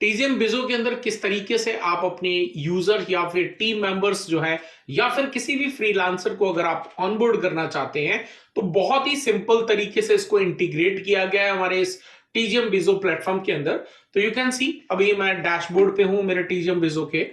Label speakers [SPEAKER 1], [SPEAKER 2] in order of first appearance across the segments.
[SPEAKER 1] टीजीएम बिजो के अंदर किस तरीके से आप अपने यूजर या फिर टीम मेंबर्स जो है या फिर किसी भी फ्रीलांसर को अगर आप ऑनबोर्ड करना चाहते हैं तो बहुत ही सिंपल तरीके से इसको इंटीग्रेट किया गया है हमारे इस टीजीएम बिजो प्लेटफॉर्म के अंदर। तो यू कैन सी अभी मैं डैशबोर्ड पे हूं मेरे टीजीएम बिजो के,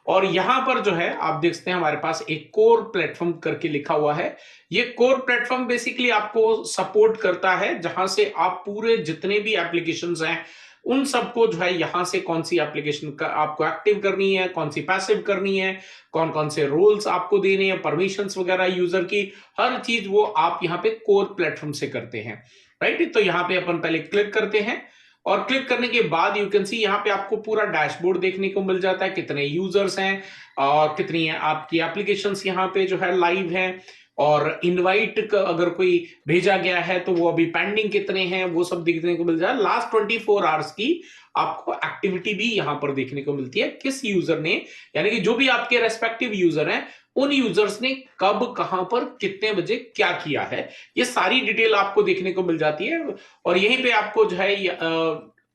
[SPEAKER 1] और यहां पर जो है आप देखते हैं हमारे पास एक कोर प्लेटफॉर्म करके लिखा हुआ है। ये कोर प्लेटफॉर्म बेसिकली आपको सपोर्ट करता है जहां से आप पूरे जितने भी एप्लीकेशंस हैं उन सबको जो है यहां से कौन सी एप्लीकेशन का आपको एक्टिव करनी है, कौन सी पैसिव करनी है, कौन कौन से रोल्स आपको देने हैं, परमिशंस वगैरह यूजर की, हर चीज वो आप यहाँ पे कोर प्लेटफॉर्म से करते हैं। राइट, तो यहाँ पे अपन पहले क्लिक करते हैं और क्लिक करने के बाद यू कैन सी यहाँ पे आपको पूरा डैशबोर्ड देखने को मिल जाता है, कितने यूजर्स हैं और कितनी है आपकी एप्लीकेशंस यहाँ पे जो है लाइव हैं, और इनवाइट अगर कोई भेजा गया है तो वो अभी पेंडिंग कितने हैं वो सब देखने को मिल जाए। लास्ट 24 आवर्स की आपको एक्टिविटी भी यहां पर देखने को मिलती है, किस यूजर ने, यानी कि जो भी आपके रेस्पेक्टिव यूजर हैं उन यूजर्स ने कब कहां पर कितने बजे क्या किया है, ये सारी डिटेल आपको देखने को मिल जाती है। और यहीं पे आपको जो है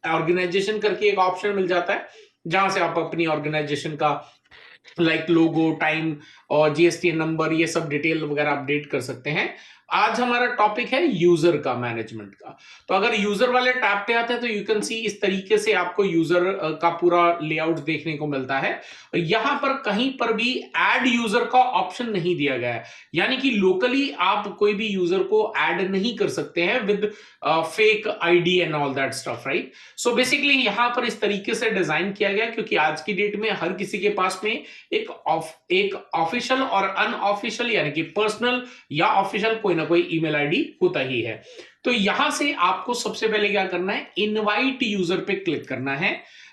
[SPEAKER 1] ऑर्गेनाइजेशन करके एक ऑप्शन मिल जाता है जहां से आप अपनी ऑर्गेनाइजेशन का लाइक लोगो, टाइम और जीएसटी नंबर ये सब डिटेल वगैरह अपडेट कर सकते हैं। आज हमारा टॉपिक है यूजर का मैनेजमेंट का। तो अगर यूजर वाले टैब पे आते हैं तो यू कैन सी इस तरीके से आपको यूजर का पूरा लेआउट देखने को मिलता है। यहां पर कहीं पर भी ऐड यूजर का ऑप्शन नहीं दिया गया है, यानी कि लोकली आप कोई भी यूजर को ऐड नहीं कर सकते हैं with fake ID and all that stuff, right. So basically यहां पर इस तरीके से डिजाइन किया गया क्योंकि आज की डेट में हर किसी के पास में एक ऑफिशियल और अनऑफिशियल यानी कि पर्सनल या ऑफिशियल कोई ना कोई ईमेल आईडी होता ही है। तो यहां से आपको सबसे पहले क्या करना है, इनवाइट यूजर पे क्लिक करना है।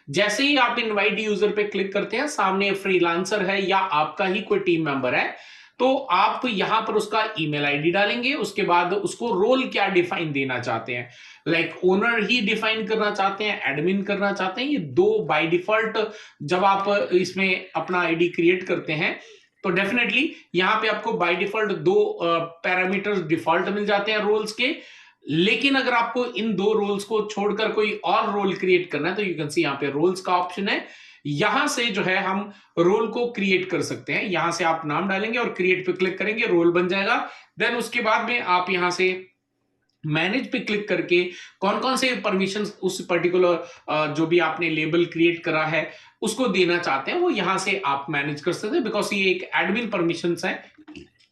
[SPEAKER 1] जैसे ही आप इनवाइट यूजर पे क्लिक करते हैं सामने फ्रीलांसर है या आपका ही कोई टीम मेंबर है, तो आप यहां पर उसका ईमेल आईडी डालेंगे, उसके बाद उसको रोल क्या डिफाइन देना चाहते हैं, लाइक ओनर ही डिफाइन करना चाहते हैं, एडमिन करना चाहते हैं, ये दो बाय डिफॉल्ट जब आप इसमें अपना आईडी क्रिएट करते हैं तो डेफिनेटली यहां पे आपको बाय डिफॉल्ट दो पैरामीटर्स डिफॉल्ट मिल जाते हैं रोल्स के। लेकिन अगर आपको इन दो रोल्स को छोड़कर कोई और रोल क्रिएट करना है तो यू कैन सी यहाँ पे रोल्स का ऑप्शन है, यहां से जो है हम रोल को क्रिएट कर सकते हैं। यहां से आप नाम डालेंगे और क्रिएट पे क्लिक करेंगे, रोल बन जाएगा। देन उसके बाद में आप यहां से मैनेज पे क्लिक करके कौन कौन से परमिशंस उस पर्टिकुलर जो भी आपने लेबल क्रिएट करा है उसको देना चाहते हैं वो यहां से आप मैनेज कर सकते हैं, बिकॉज ये एक एडमिन परमिशंस है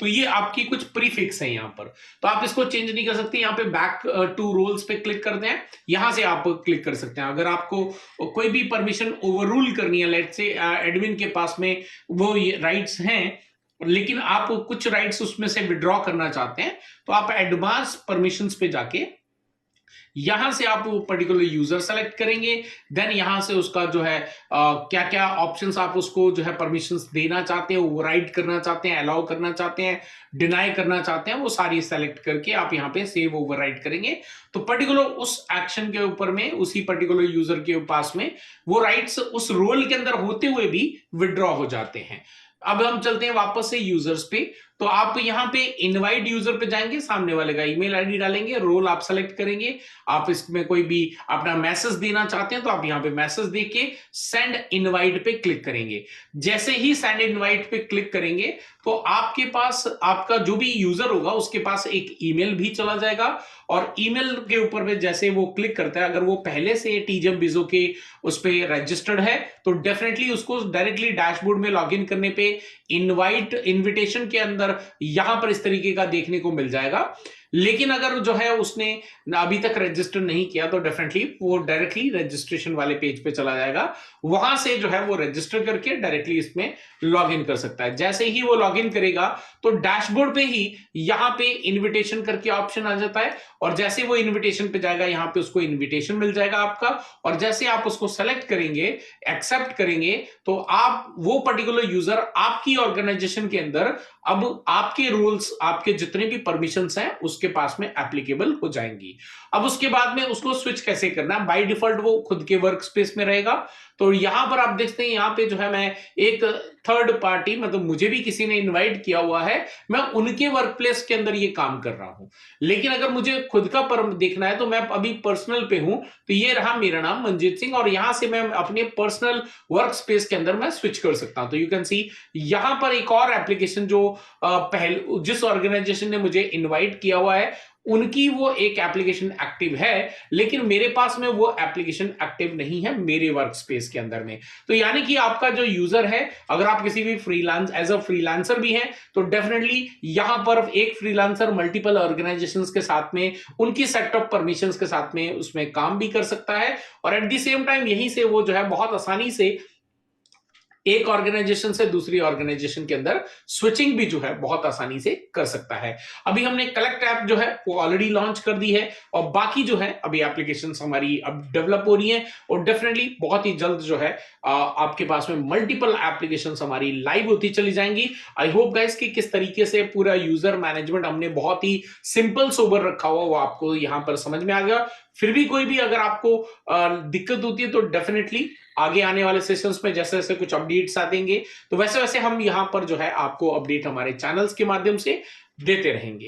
[SPEAKER 1] तो ये आपकी कुछ प्रीफिक्स है यहाँ पर, तो आप इसको चेंज नहीं कर सकते। यहाँ पे बैक टू रोल्स पे क्लिक करते हैं, यहां से आप क्लिक कर सकते हैं। अगर आपको कोई भी परमिशन ओवररूल करनी है, लेट्स से एडमिन के पास में वो राइट्स हैं लेकिन आप कुछ राइट्स उसमें से विड्रॉ करना चाहते हैं तो आप एडवांस परमिशंस पे जाके यहां से आप वो पर्टिकुलर यूजर सेलेक्ट करेंगे। देन यहां से उसका जो है क्या क्या ऑप्शंस आप उसको जो है परमिशंस देना चाहते हैं, ओवरराइड करना चाहते हैं, अलाउ करना चाहते हैं, डिनाई करना चाहते हैं, वो सारी सेलेक्ट करके आप यहां पे सेव ओवरराइड करेंगे तो पर्टिकुलर उस एक्शन के ऊपर में उसी पर्टिकुलर यूजर के पास में वो राइट्स उस रोल के अंदर होते हुए भी विड्रॉ हो जाते हैं। अब हम चलते हैं वापस से यूजर्स पे, तो आप यहां पे इनवाइट यूजर पे जाएंगे, सामने वाले का ईमेल आईडी डालेंगे, रोल आप सेलेक्ट करेंगे, आप इसमें कोई भी अपना मैसेज देना चाहते हैं तो आप यहां पे मैसेज देके सेंड इनवाइट पे क्लिक करेंगे। जैसे ही सेंड इनवाइट पे क्लिक करेंगे तो आपके पास आपका जो भी यूजर होगा उसके पास एक ईमेल भी चला जाएगा, और ईमेल के ऊपर में जैसे वो क्लिक करता है अगर वो पहले से टीजीएम बिजो के उस पे रजिस्टर्ड है तो डेफिनेटली उसको डायरेक्टली डैशबोर्ड में लॉगिन करने पे इनविटेशन के अंदर यहां पर इस तरीके का देखने को मिल जाएगा। लेकिन अगर जो है उसने अभी तक रजिस्टर नहीं किया तो डेफिनेटली वो डायरेक्टली रजिस्ट्रेशन वाले पेज पे चला जाएगा, वहां से जो है वो रजिस्टर करके डायरेक्टली इसमें लॉग इन कर सकता है। जैसे ही वो लॉग इन करेगा तो डैशबोर्ड पे ही यहां पे इनविटेशन करके ऑप्शन आ जाता है, और जैसे वो इनविटेशन पे जाएगा यहां पे उसको इनविटेशन मिल जाएगा आपका, और जैसे आप उसको सेलेक्ट करेंगे, एक्सेप्ट करेंगे, तो आप वो पर्टिकुलर यूजर आपकी ऑर्गेनाइजेशन के अंदर अब आपके रूल्स, आपके जितने भी परमिशंस हैं उस उसके पास में एप्लीकेबल हो जाएंगी। अब उसके बाद में उसको स्विच कैसे करना है, बाय डिफॉल्ट वो खुद के वर्क स्पेस में रहेगा। तो यहां पर आप देखते हैं, यहां पे जो है मैं एक थर्ड पार्टी, मतलब मुझे भी किसी ने इनवाइट किया हुआ है, मैं उनके वर्क प्लेस के अंदर ये काम कर रहा हूं। लेकिन अगर मुझे खुद का पर देखना है तो मैं अभी पर्सनल पे हूं, तो ये रहा मेरा नाम मंजीत सिंह, और यहां से मैं अपने पर्सनल वर्क स्पेस के अंदर मैं स्विच कर सकता हूं। तो यू कैन सी यहां पर एक और एप्लीकेशन जो पहले जिस ऑर्गेनाइजेशन ने मुझे इनवाइट किया हुआ है उनकी वो एक एप्लीकेशन एक्टिव है, लेकिन मेरे पास में वो एप्लीकेशन एक्टिव नहीं है मेरे वर्क स्पेस के अंदर में। तो यानी कि आपका जो यूजर है, अगर आप किसी भी फ्रीलांस एज अ फ्रीलांसर भी हैं, तो डेफिनेटली यहां पर एक फ्रीलांसर मल्टीपल ऑर्गेनाइजेशंस के साथ में उनकी सेट ऑफ परमिशंस के साथ में उसमें काम भी कर सकता है, और एट द सेम टाइम यहीं से वो जो है बहुत आसानी से एक ऑर्गेनाइजेशन से दूसरी ऑर्गेनाइजेशन के अंदर स्विचिंग भी जो है बहुत आसानी से कर सकता है। अभी हमने कलेक्ट ऐप जो है वो ऑलरेडी लॉन्च कर दी है, और बाकी जो है अभी एप्लीकेशंस हमारी अब डेवलप हो रही हैं, और डेफिनेटली बहुत ही जल्द जो है आपके पास में मल्टीपल एप्लीकेशंस हमारी लाइव होती चली जाएंगी। आई होप गाइस कि किस तरीके से पूरा यूजर मैनेजमेंट हमने बहुत ही सिंपल सोबर रखा हुआ वो आपको यहां पर समझ में आ गया। फिर भी कोई भी अगर आपको दिक्कत होती है तो डेफिनेटली आगे आने वाले सेशंस में जैसे जैसे कुछ अपडेट्स आएंगे, तो वैसे वैसे हम यहां पर जो है आपको अपडेट हमारे चैनल्स के माध्यम से देते रहेंगे।